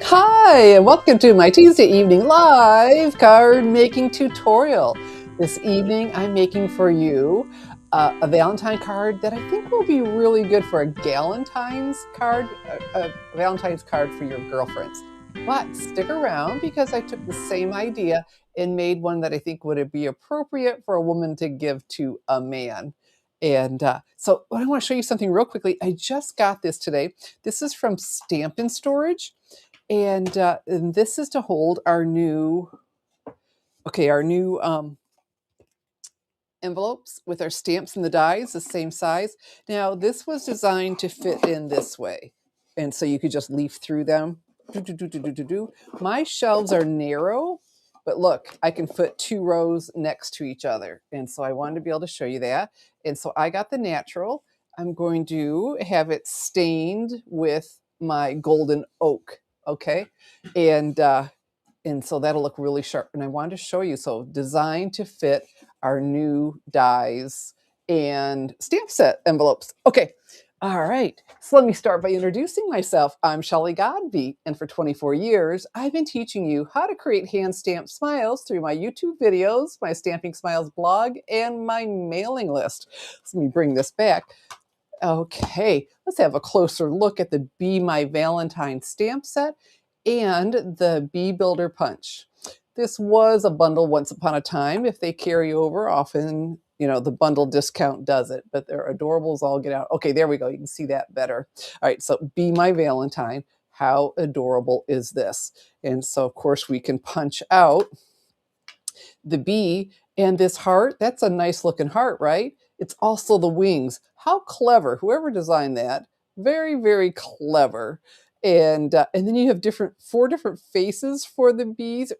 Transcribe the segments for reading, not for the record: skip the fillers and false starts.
Hi, and welcome to my Tuesday evening live card making tutorial. This evening, I'm making for you a Valentine card that I think will be really good for a Galentine's card, a Valentine's card for your girlfriends. But stick around because I took the same idea and made one that I think would be appropriate for a woman to give to a man. And so I want to show you something real quickly. I just got this today. This is from Stampin' Storage. And this is to hold our new envelopes with our stamps and the dies, the same size. Now, this was designed to fit in this way, and so you could just leaf through them. My shelves are narrow, but look, I can put 2 rows next to each other, and so I wanted to be able to show you that. And so I got the natural. I'm going to have it stained with my golden oak, okay? And so that'll look really sharp. And I wanted to show you, so designed to fit our new dies and stamp set envelopes. Okay, all right. So let me start by introducing myself. I'm Shelly Godby, and for 24 years, I've been teaching you how to create hand-stamped smiles through my YouTube videos, my Stamping Smiles blog, and my mailing list. So let me bring this back. Okay, let's have a closer look at the Be My Valentine stamp set and the Bee Builder Punch. This was a bundle once upon a time. If they carry over, often, the bundle discount does it, but they're adorable as all get out. Okay, there we go. You can see that better. All right, so Be My Valentine. How adorable is this? And so, of course, we can punch out the bee and this heart. That's a nice looking heart, right? It's also the wings. How clever. Whoever designed that, very, very clever. And then you have 4 different faces for the bees.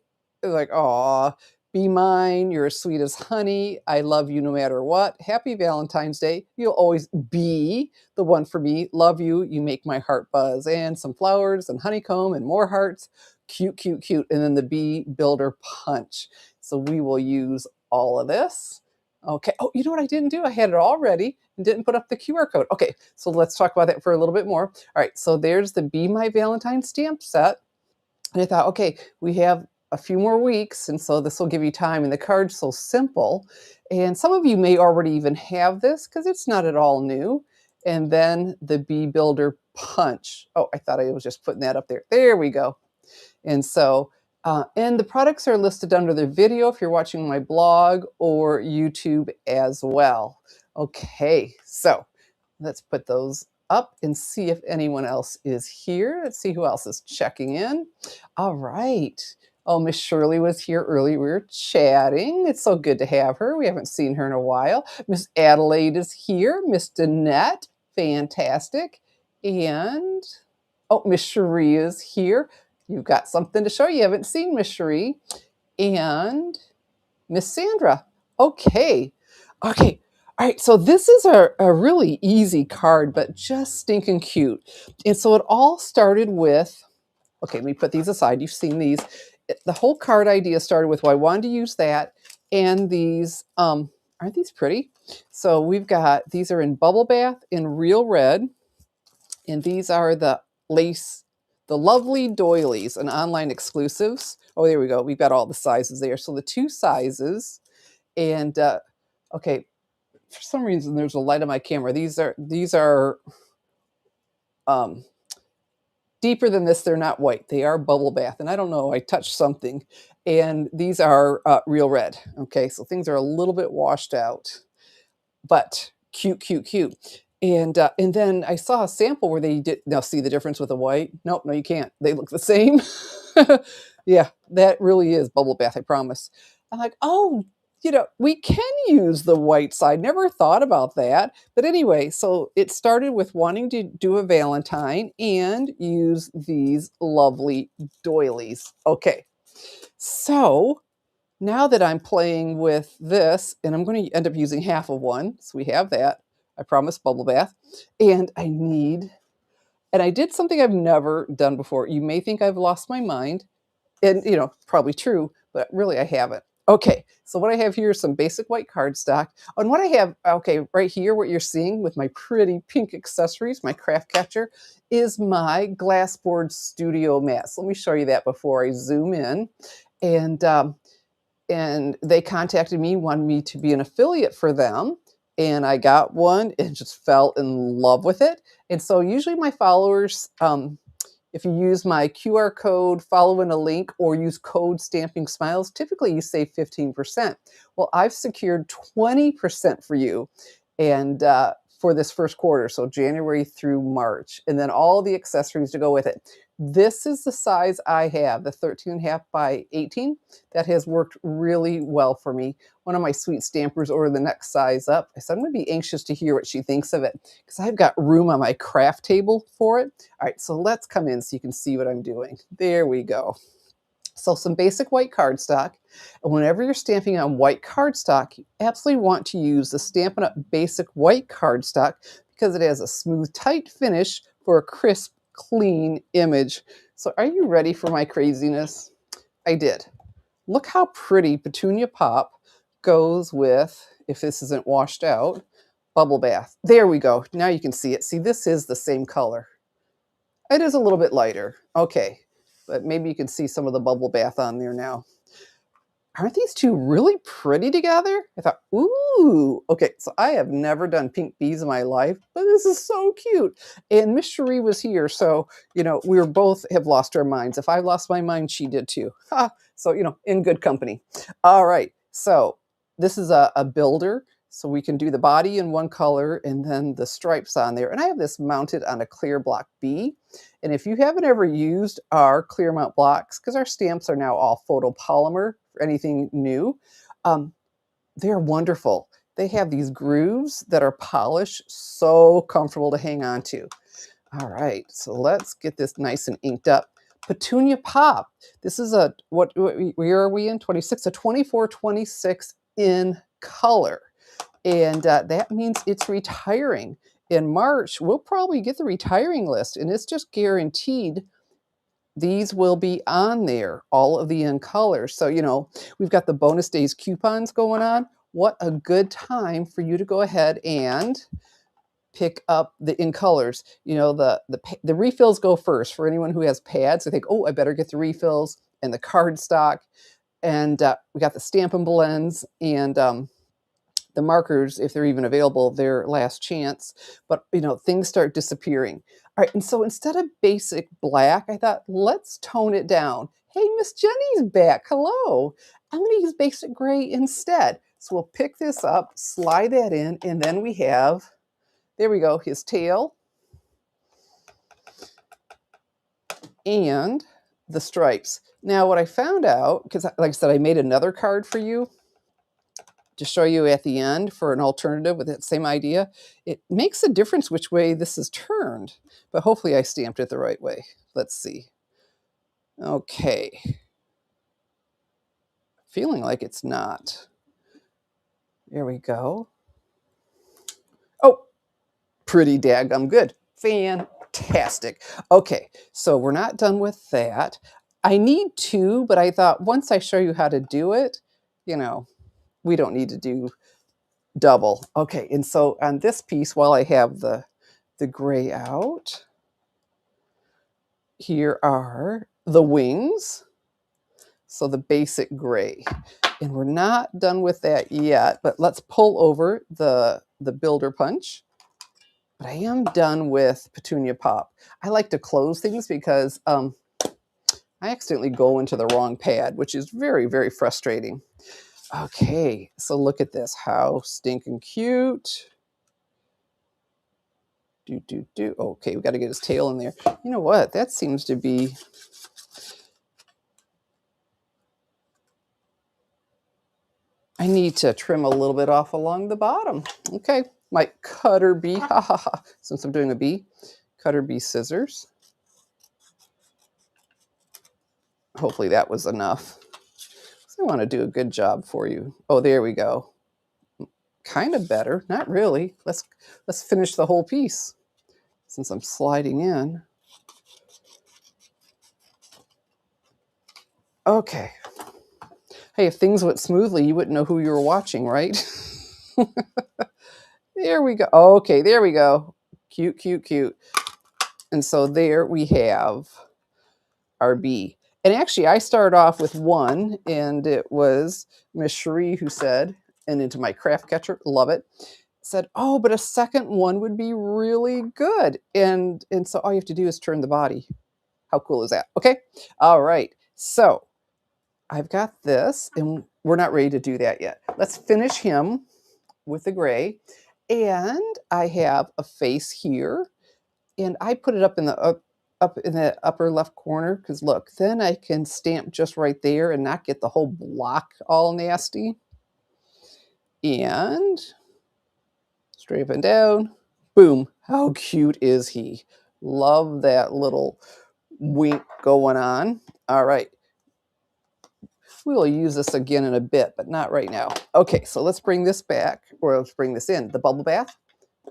They're like, "Aw, be mine. You're as sweet as honey. I love you no matter what. Happy Valentine's Day. You'll always be the one for me. Love you. You make my heart buzz." And some flowers and honeycomb and more hearts. Cute, cute, cute. And then the Bee Builder Punch. So we will use all of this. Okay. Oh, you know what I didn't do? I had it all ready and didn't put up the QR code. Okay, so let's talk about that for a little bit more. All right, so there's the Be My Valentine stamp set. And I thought, okay, we have a few more weeks, and so this will give you time. And the card's so simple. And some of you may already even have this because it's not at all new. And then the Bee Builder Punch. Oh, I thought I was just putting that up there. There we go. And so, and the products are listed under the video if you're watching my blog or YouTube as well. Okay, so let's put those up and see if anyone else is here. Let's see who else is checking in. All right. Oh, Miss Shirley was here earlier. We were chatting. It's so good to have her. We haven't seen her in a while. Miss Adelaide is here. Miss Danette, fantastic. And, oh, Miss Cherie is here. You've got something to show. You haven't seen Miss Cherie. And Miss Sandra. Okay. Okay. All right. So this is a really easy card, but just stinking cute. And so it all started with, okay, let me put these aside. You've seen these. The whole card idea started with, well, I wanted to use that. And these, aren't these pretty? So we've got, these are in Bubble Bath in Real Red. And these are the lovely doilies, an online exclusives. Oh, there we go. We've got all the sizes there. So the 2 sizes. And okay, for some reason there's a light on my camera. These are deeper than this. They're not white. They are Bubble Bath. And I don't know, I touched something. And these are Real Red. Okay, so things are a little bit washed out, but cute, cute, cute. And then I saw a sample where they did, now see the difference with the white? Nope, no, you can't. They look the same. Yeah, that really is Bubble Bath, I promise. I'm like, oh, we can use the white side. Never thought about that. But anyway, so it started with wanting to do a Valentine and use these lovely doilies. Okay, so now that I'm playing with this, and I'm going to end up using half of one, so we have that. I promise, Bubble Bath. And I did something I've never done before. You may think I've lost my mind, and probably true, but really I haven't. Okay, so what I have here is some basic white cardstock. And what I have, okay, right here, what you're seeing with my pretty pink accessories, my craft catcher, is my glassboard studio mat. So let me show you that before I zoom in. And and they contacted me, wanted me to be an affiliate for them. And I got one and just fell in love with it. And so usually my followers, if you use my QR code, follow in a link, or use code Stamping Smiles, typically you save 15%. Well, I've secured 20% for you, and for this first quarter, so January through March, and then all the accessories to go with it. This is the size I have, the 13.5 by 18. That has worked really well for me. One of my sweet stampers ordered the next size up. I said, I'm going to be anxious to hear what she thinks of it because I've got room on my craft table for it. All right, so let's come in so you can see what I'm doing. There we go. So some basic white cardstock. And whenever you're stamping on white cardstock, you absolutely want to use the Stampin' Up! Basic white cardstock because it has a smooth, tight finish for a crisp, clean image. So are you ready for my craziness? I did. Look how pretty Petunia Pop goes with, if this isn't washed out, Bubble Bath. There we go. Now you can see it. See, this is the same color. It is a little bit lighter. Okay, but maybe you can see some of the Bubble Bath on there now. Aren't these two really pretty together? I thought, ooh, okay, so I have never done pink bees in my life, but this is so cute. And Miss Cherie was here, so, you know, we were both have lost our minds. If I lost my mind, she did too. Ha! So, you know, in good company. All right, so this is a builder, so we can do the body in one color and then the stripes on there. And I have this mounted on a clear block B. And if you haven't ever used our clear mount blocks, because our stamps are now all photopolymer for anything new, they're wonderful. They have these grooves that are polished, so comfortable to hang on to. All right, so let's get this nice and inked up. Petunia Pop. This is a, what where are we in? 26, a 24-26 in color. And that means it's retiring. In March, we'll probably get the retiring list, and it's just guaranteed these will be on there, all of the in colors. So, you know, we've got the bonus days coupons going on. What a good time for you to go ahead and pick up the in colors. You know, the refills go first for anyone who has pads. I think, oh, I better get the refills and the cardstock. And we got the Stampin' Blends and the markers, if they're even available, their last chance. But, you know, things start disappearing. All right, and so instead of basic black, I thought, let's tone it down. Hey, Miss Jenny's back. Hello. I'm going to use basic gray instead. So we'll pick this up, slide that in, and then we have, there we go, his tail and the stripes. Now, what I found out, because like I said, I made another card for you to show you at the end for an alternative with that same idea. It makes a difference which way this is turned, but hopefully I stamped it the right way. Let's see. Okay. Feeling like it's not. There we go. Oh, pretty daggum good. Fantastic. Okay, so we're not done with that. I need two, but I thought once I show you how to do it, you know, we don't need to do double. Okay, and so on this piece, while I have the gray out, here are the wings. So the basic gray. And we're not done with that yet, but let's pull over the builder punch. But I am done with Petunia Pop. I like to close things because I accidentally go into the wrong pad, which is very, very frustrating. Okay, so look at this. How stinking cute. Okay, we got to get his tail in there. You know what? That seems to be... I need to trim a little bit off along the bottom. Okay, my cutter bee, ha ha ha. Since I'm doing a bee, cutter bee scissors. Hopefully that was enough. I want to do a good job for you. Oh, there we go. Kind of better, not really. Let's finish the whole piece since I'm sliding in. Okay. Hey, if things went smoothly, you wouldn't know who you were watching, right? There we go. Okay, there we go. Cute, cute, cute. And so there we have our bee. And actually, I started off with one, and it was Miss Cherie who said, and into my craft catcher, love it, said, oh, but a second one would be really good. And so all you have to do is turn the body. How cool is that? Okay. All right. So I've got this, and we're not ready to do that yet. Let's finish him with the gray. And I have a face here, and I put it up in the upper left corner because look, then I can stamp just right there and not get the whole block all nasty. And straight up and down, boom. How cute is he? Love that little wink going on. All right. We will use this again in a bit, but not right now. Okay, so let's bring this back, or let's bring this in. The bubble bath.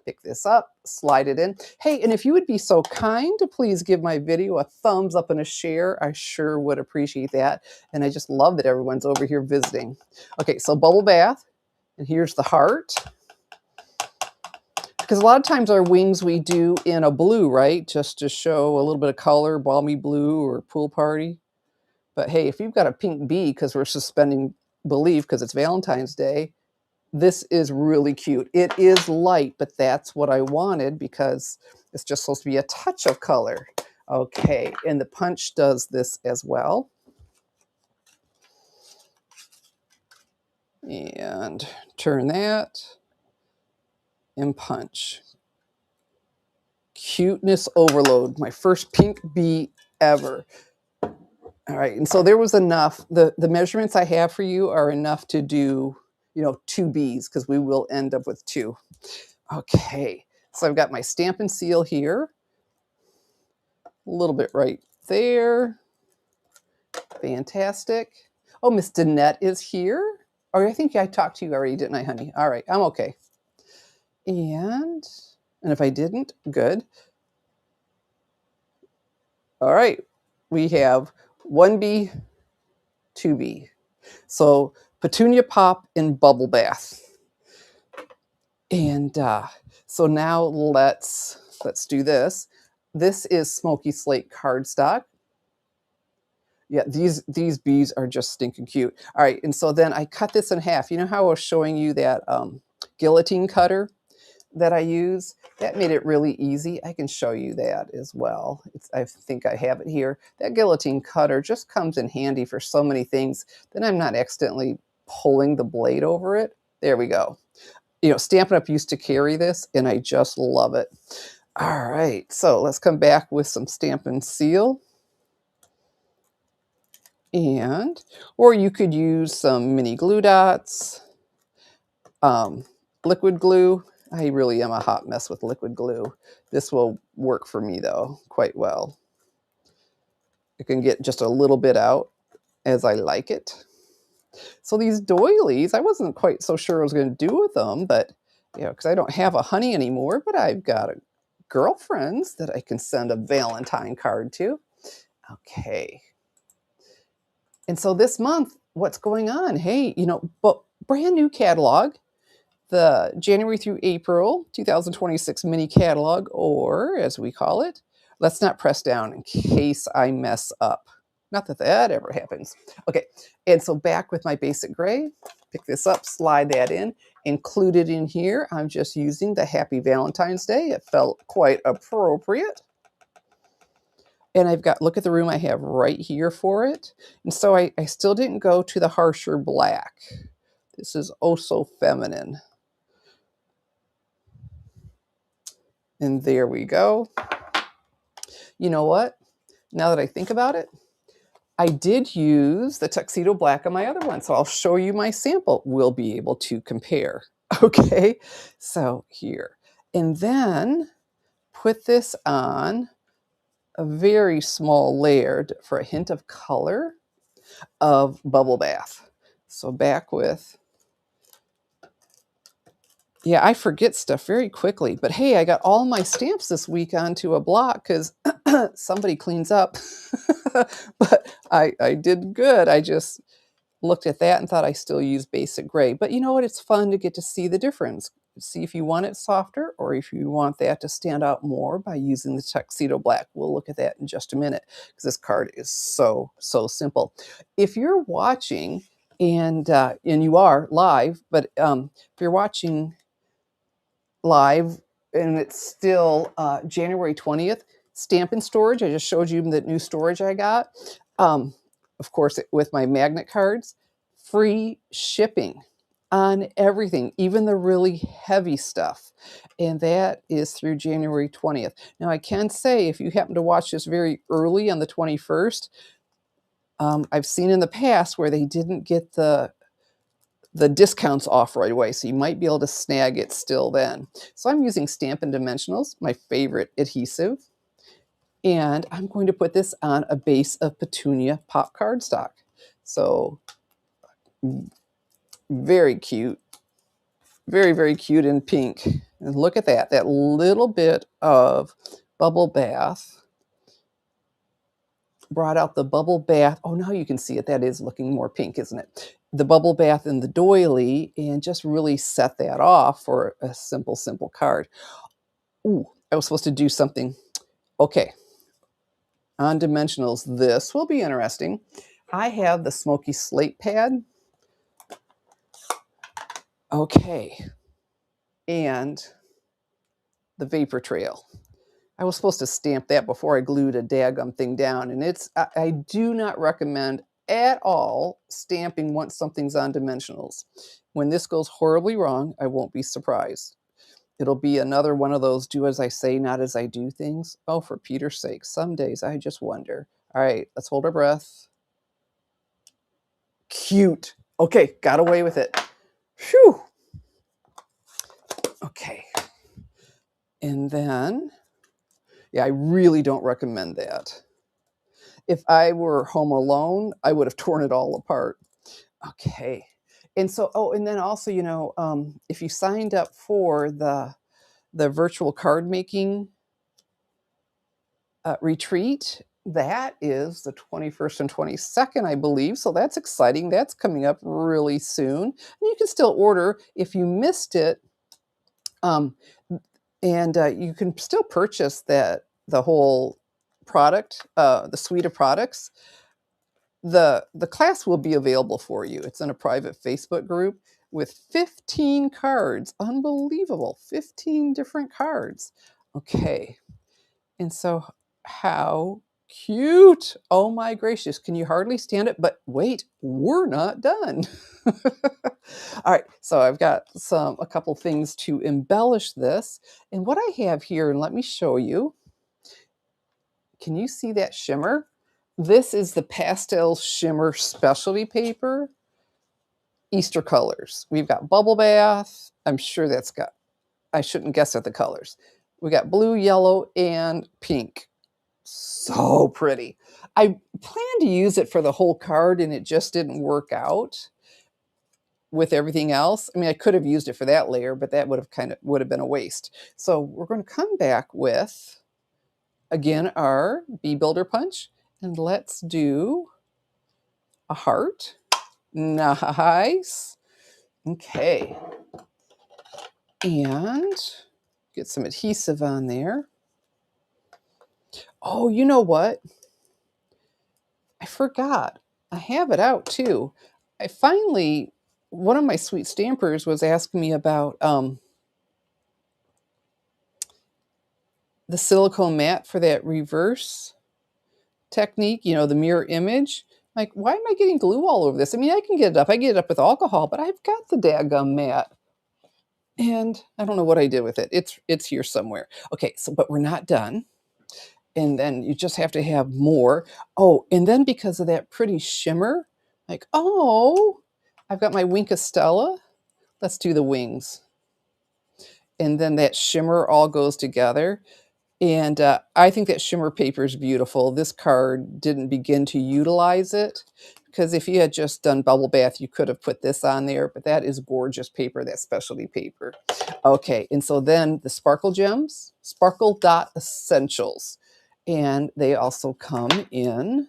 Pick this up, slide it in. Hey, and if you would be so kind to please give my video a thumbs up and a share, I sure would appreciate that. And I just love that everyone's over here visiting. Okay, so bubble bath, and here's the heart. Because a lot of times our wings we do in a blue, right? Just to show a little bit of color, balmy blue or pool party. But hey, if you've got a pink bee because we're suspending belief because it's Valentine's Day, this is really cute. It is light, but that's what I wanted because it's just supposed to be a touch of color. Okay, and the punch does this as well. And turn that and punch. Cuteness overload. My first pink bee ever. All right, and so there was enough. The measurements I have for you are enough to do, 2 bees because we will end up with 2. Okay, so I've got my stamp and seal here. A little bit right there. Fantastic. Oh, Miss Danette is here. Oh, I think I talked to you already, didn't I, honey? All right, I'm okay. And if I didn't, good. All right, we have 1B, 2B. So Petunia Pop in Bubble Bath. And so now let's do this. This is Smoky Slate cardstock. Yeah, these bees are just stinking cute. All right, and so then I cut this in half. You know how I was showing you that guillotine cutter that I use? That made it really easy. I can show you that as well. I think I have it here. That guillotine cutter just comes in handy for so many things. Then I'm not accidentally pulling the blade over it. There we go. Stampin' Up! Used to carry this, and I just love it. All right, so let's come back with some Stampin' Seal. Or you could use some mini glue dots, liquid glue. I really am a hot mess with liquid glue. This will work for me, though, quite well. You can get just a little bit out as I like it. So these doilies, I wasn't quite so sure what I was going to do with them, but, because I don't have a honey anymore, but I've got girlfriends that I can send a Valentine card to. Okay. And so this month, what's going on? Hey, but brand new catalog, the January through April 2026 mini catalog, or as we call it, let's not press down in case I mess up. Not that that ever happens. Okay, and so back with my basic gray, pick this up, slide that in, included in here. I'm just using the Happy Valentine's Day. It felt quite appropriate. And I've got, look at the room I have right here for it. And so I still didn't go to the harsher black. This is oh so feminine. And there we go. You know what? Now that I think about it, I did use the tuxedo black on my other one. So I'll show you my sample. We'll be able to compare. Okay, so here. And then put this on a very small layer for a hint of color of Bubble Bath. So back with, yeah, I forget stuff very quickly, but hey, I got all my stamps this week onto a block because somebody cleans up. But I did good. I just looked at that and thought I still use basic gray. But you know what? It's fun to get to see the difference. See if you want it softer or if you want that to stand out more by using the tuxedo black. We'll look at that in just a minute because this card is so, so simple. If you're watching and you are live, but if you're watching live and it's still January 20th, Stampin' Storage. I just showed you the new storage I got. Of course, with my magnet cards, free shipping on everything, even the really heavy stuff. And that is through January 20th. Now, I can say if you happen to watch this very early on the 21st, I've seen in the past where they didn't get the discounts off right away, so you might be able to snag it still then. So I'm using Stampin' Dimensionals, my favorite adhesive, and I'm going to put this on a base of Petunia pop cardstock. So very cute, very, very cute in pink. And look at that, that little bit of bubble bath brought out the bubble bath. Oh, now you can see it. That is looking more pink, isn't it? The bubble bath and the doily, and just really set that off for a simple, simple card. Ooh, I was supposed to do something. Okay, on dimensionals, this will be interesting. I have the smoky slate pad. Okay, and the vapor trail. I was supposed to stamp that before I glued a daggum thing down, and I do not recommend at all stamping once something's on dimensionals. When this goes horribly wrong, I won't be surprised. It'll be another one of those do as I say, not as I do things. Oh, for Peter's sake, some days I just wonder. All right, let's hold our breath. Cute. Okay, got away with it. Phew. Okay. And then, yeah, I really don't recommend that. If I were home alone, I would have torn it all apart. Okay. And so, oh, and then also, you know, if you signed up for the virtual card making retreat, that is the 21st and 22nd, I believe. So that's exciting. That's coming up really soon. And you can still order if you missed it. And you can still purchase the whole product, the suite of products. The class will be available for you. It's in a private Facebook group with 15 cards. Unbelievable. 15 different cards. Okay. And so how cute. Oh my gracious. Can you hardly stand it? But wait, we're not done. All right. So I've got a couple things to embellish this. And what I have here, and let me show you. Can you see that shimmer? This is the pastel shimmer specialty paper. Easter colors. We've got bubble bath. I'm sure that's got, I shouldn't guess at the colors. We got blue, yellow, and pink. So pretty. I planned to use it for the whole card and it just didn't work out with everything else. I mean, I could have used it for that layer, but that would have been a waste. So we're going to come back with, again, our Bee Builder punch, and let's do a heart. Nice. Okay. And get some adhesive on there. Oh, you know what? I forgot. I have it out too. I finally, one of my sweet stampers was asking me about the silicone mat for that reverse technique, you know, the mirror image. Like, why am I getting glue all over this? I mean, I can get it up. I get it up with alcohol, but I've got the daggum mat. And I don't know what I did with it. It's here somewhere. Okay, so but we're not done. And then you just have to have more. Oh, and then because of that pretty shimmer, like, oh, I've got my Wink Stella. Let's do the wings. And then that shimmer all goes together. And I think that shimmer paper is beautiful. This card didn't begin to utilize it because if you had just done bubble bath, you could have put this on there, but that is gorgeous paper, that specialty paper. Okay, and so then the Sparkle Gems, Sparkle Dot Essentials. And they also come in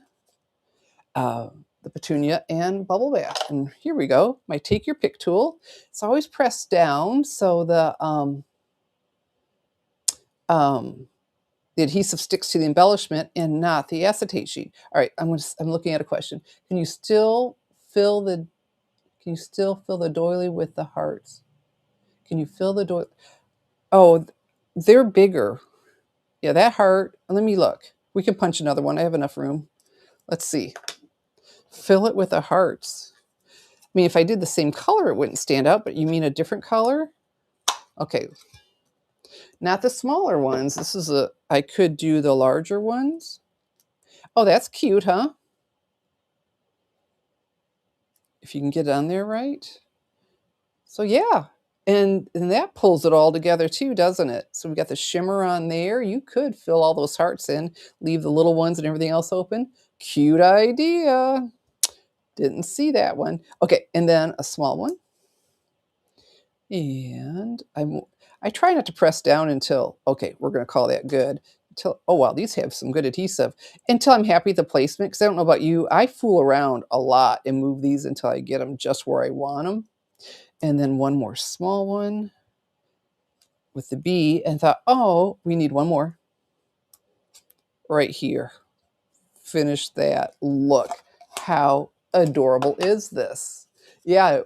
the Petunia and Bubble Bath. And here we go, my Take Your Pick tool. It's always pressed down so the adhesive sticks to the embellishment and not the acetate sheet. All right, I'm looking at a question. Can you still fill the doily with the hearts? Can you fill the doily? Oh, they're bigger. Yeah, that heart. Let me look. We can punch another one. I have enough room. Let's see. Fill it with the hearts. I mean, if I did the same color, it wouldn't stand out, but you mean a different color? Okay. Not the smaller ones. I could do the larger ones. Oh, that's cute, huh? If you can get it on there right. So yeah, and that pulls it all together too, doesn't it? So we got the shimmer on there. You could fill all those hearts in, leave the little ones and everything else open. Cute idea. Didn't see that one. Okay, and then a small one. And I try not to press down until, okay, we're going to call that good. Until, oh wow, these have some good adhesive. Until I'm happy with the placement, because I don't know about you, I fool around a lot and move these until I get them just where I want them. And then one more small one with the bee, and thought, oh, we need one more right here. Finish that. Look, how adorable is this? Yeah.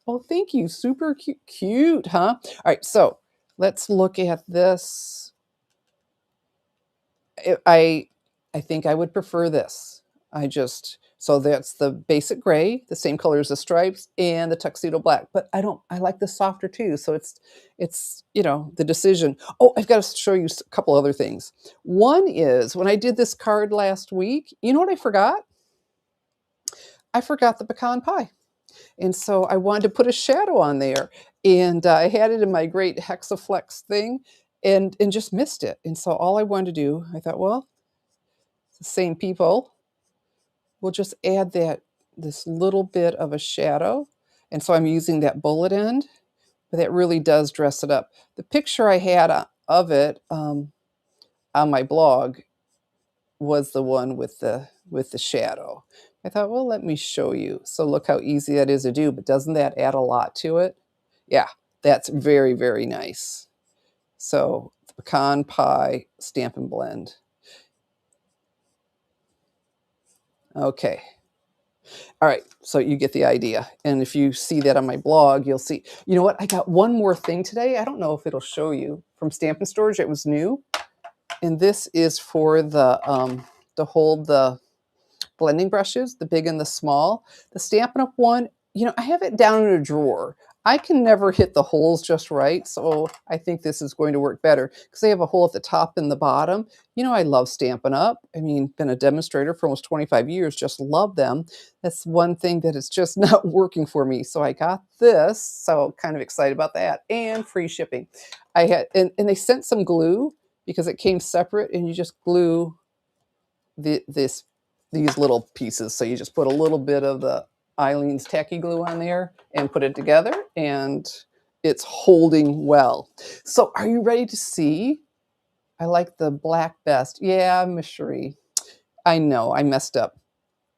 Oh, thank you. Super cute, huh? All right, so let's look at this. I think I would prefer this. So that's the basic gray, the same color as the stripes, and the tuxedo black. But I like the softer too. So it's the decision. Oh, I've got to show you a couple other things. One is when I did this card last week, you know what I forgot? I forgot the pecan pie. And so I wanted to put a shadow on there. And I had it in my great Hexaflex thing and just missed it. And so all I wanted to do, I thought, well, the same people, we'll just add this little bit of a shadow. And so I'm using that bullet end, but that really does dress it up. The picture I had of it on my blog was the one with the shadow. I thought, well, let me show you. So look how easy that is to do, but doesn't that add a lot to it? Yeah, that's very, very nice. So the pecan pie Stampin' Blend. Okay. All right, so you get the idea. And if you see that on my blog, you'll see. You know what? I got one more thing today. I don't know if it'll show you from Stampin' Storage. It was new. And this is for to hold the blending brushes, the big and the small. The Stampin' Up one, I have it down in a drawer. I can never hit the holes just right, so I think this is going to work better because they have a hole at the top and the bottom. I love Stampin' Up. I mean, been a demonstrator for almost 25 years, just love them. That's one thing that is just not working for me. So I got this, so kind of excited about that, and free shipping. I had, and they sent some glue because it came separate, and you just glue these little pieces. So you just put a little bit of the Eileen's tacky glue on there and put it together, and it's holding well. So are you ready to see? I like the black best. Yeah, Miss Cherie. I know, I messed up.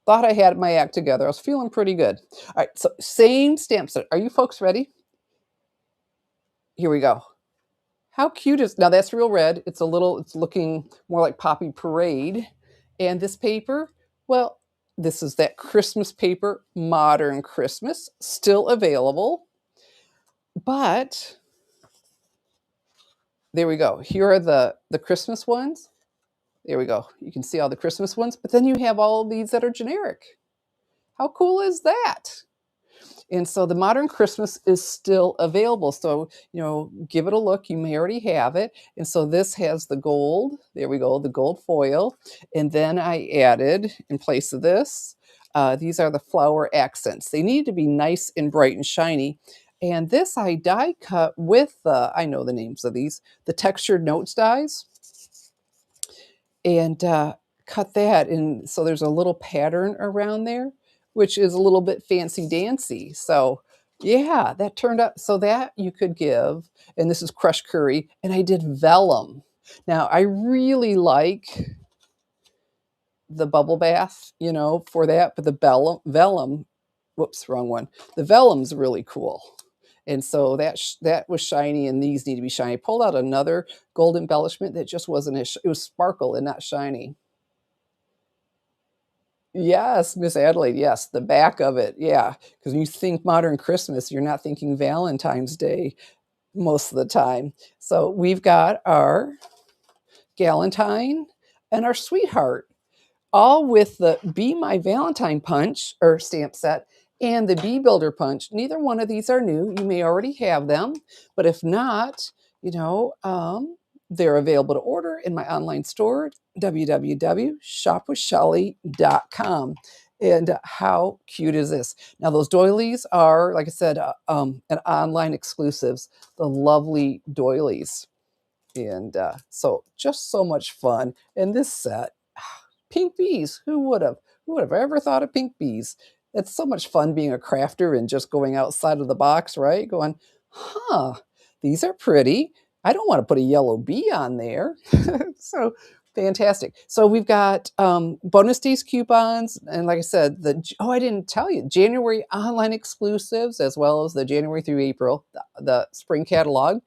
Thought I had my act together. I was feeling pretty good. All right, so same stamp set. Are you folks ready? Here we go. How cute is, now that's real red. It's looking more like Poppy Parade. And this paper, well, this is that Christmas paper, Modern Christmas, still available. But there we go. Here are the Christmas ones. There we go. You can see all the Christmas ones, but then you have all these that are generic. How cool is that? And so the Modern Christmas is still available. So, give it a look. You may already have it. And so this has the gold. There we go, the gold foil. And then I added, in place of this, these are the flower accents. They need to be nice and bright and shiny. And this I die cut with, I know the names of these, the textured notes dies. And cut that. And so there's a little pattern around there, which is a little bit fancy dancy. So yeah, that turned out, so that you could give, and this is crushed curry, and I did vellum. Now I really like the bubble bath, you know, for that, but the vellum, whoops, wrong one. The vellum's really cool. And so that was shiny, and these need to be shiny. I pulled out another gold embellishment that just wasn't it was sparkle and not shiny. Yes, Miss Adelaide, yes, the back of it, yeah, because when you think modern Christmas, you're not thinking Valentine's Day most of the time. So we've got our Galentine and our Sweetheart, all with the Be My Valentine punch or stamp set and the Bee Builder punch. Neither one of these are new. You may already have them, but if not, you know, they're available to order in my online store, www.shopwithshelly.com. And how cute is this? Now, those doilies are, like I said, an online exclusives, the lovely doilies. And so just so much fun. And this set, pink bees. Who would have? Who would have ever thought of pink bees? It's so much fun being a crafter and just going outside of the box, right? Going, huh, these are pretty. I don't want to put a yellow bee on there. So fantastic. So we've got bonus days coupons. And like I said, I didn't tell you, January online exclusives, as well as the January through April, the spring catalog.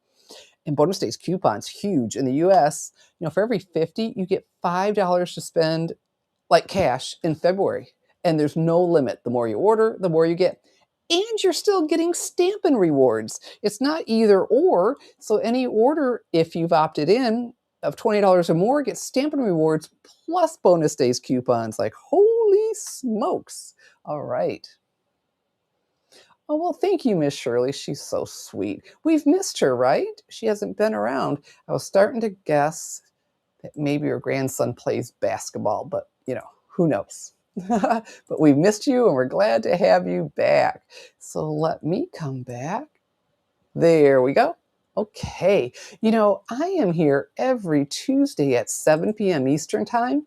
And bonus days coupons, huge. In the US, you know, for every 50, you get $5 to spend like cash in February. And there's no limit. The more you order, the more you get. And you're still getting Stampin' rewards. It's not either or. So any order, if you've opted in, of $20 or more, gets Stampin' rewards plus bonus days coupons. Like, holy smokes. All right. Oh, well, thank you, Miss Shirley. She's so sweet. We've missed her, right? She hasn't been around. I was starting to guess that maybe her grandson plays basketball, but, you know, who knows? But we've missed you, and we're glad to have you back. So let me come back. There we go. Okay. You know, I am here every Tuesday at 7 p.m. Eastern Time,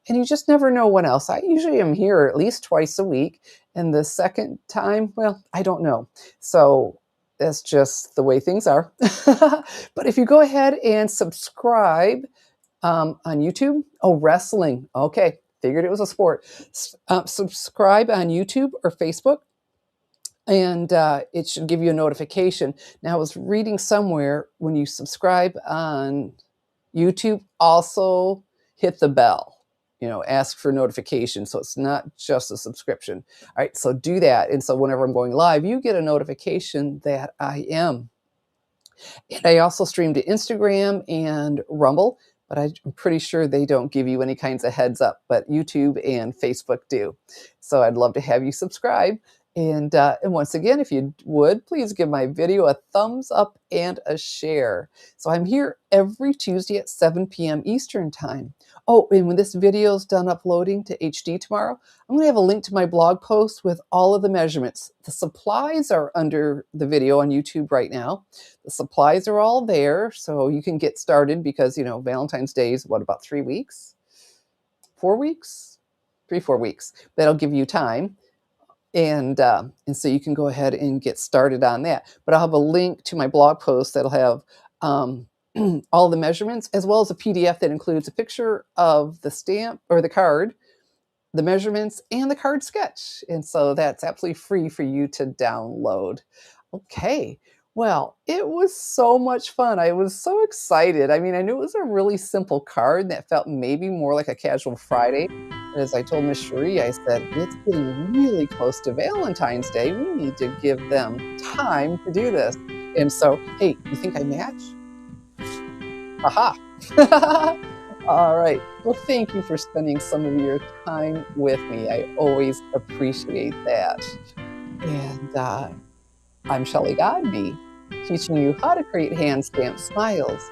and you just never know when else. I usually am here at least twice a week, and the second time, well, I don't know. So that's just the way things are. But if you go ahead and subscribe on YouTube, oh, wrestling. Okay. Figured it was a sport. Subscribe on YouTube or Facebook, and it should give you a notification. Now, I was reading somewhere, when you subscribe on YouTube, also hit the bell, you know, ask for notification. So it's not just a subscription. All right, so do that. And so whenever I'm going live, you get a notification that I am. And I also stream to Instagram and Rumble, but I'm pretty sure they don't give you any kinds of heads up, but YouTube and Facebook do. So I'd love to have you subscribe. And once again, if you would, please give my video a thumbs up and a share. So I'm here every Tuesday at 7 p.m. Eastern Time. Oh, and when this video is done uploading to HD tomorrow, I'm going to have a link to my blog post with all of the measurements. The supplies are under the video on YouTube right now. The supplies are all there, so you can get started because, you know, Valentine's Day is, what, about 3 weeks? 4 weeks? 3-4 weeks. That'll give you time. And so you can go ahead and get started on that. But I'll have a link to my blog post that'll have all the measurements, as well as a PDF that includes a picture of the stamp or the card, the measurements, and the card sketch. And so that's absolutely free for you to download. Okay. Well, it was so much fun. I was so excited. I mean, I knew it was a really simple card that felt maybe more like a casual Friday. And as I told Miss Cherie, I said, it's getting really close to Valentine's Day. We need to give them time to do this. And so, hey, you think I match? Aha. All right. Well, thank you for spending some of your time with me. I always appreciate that. And I'm Shelly Godby, teaching you how to create hand stamped smiles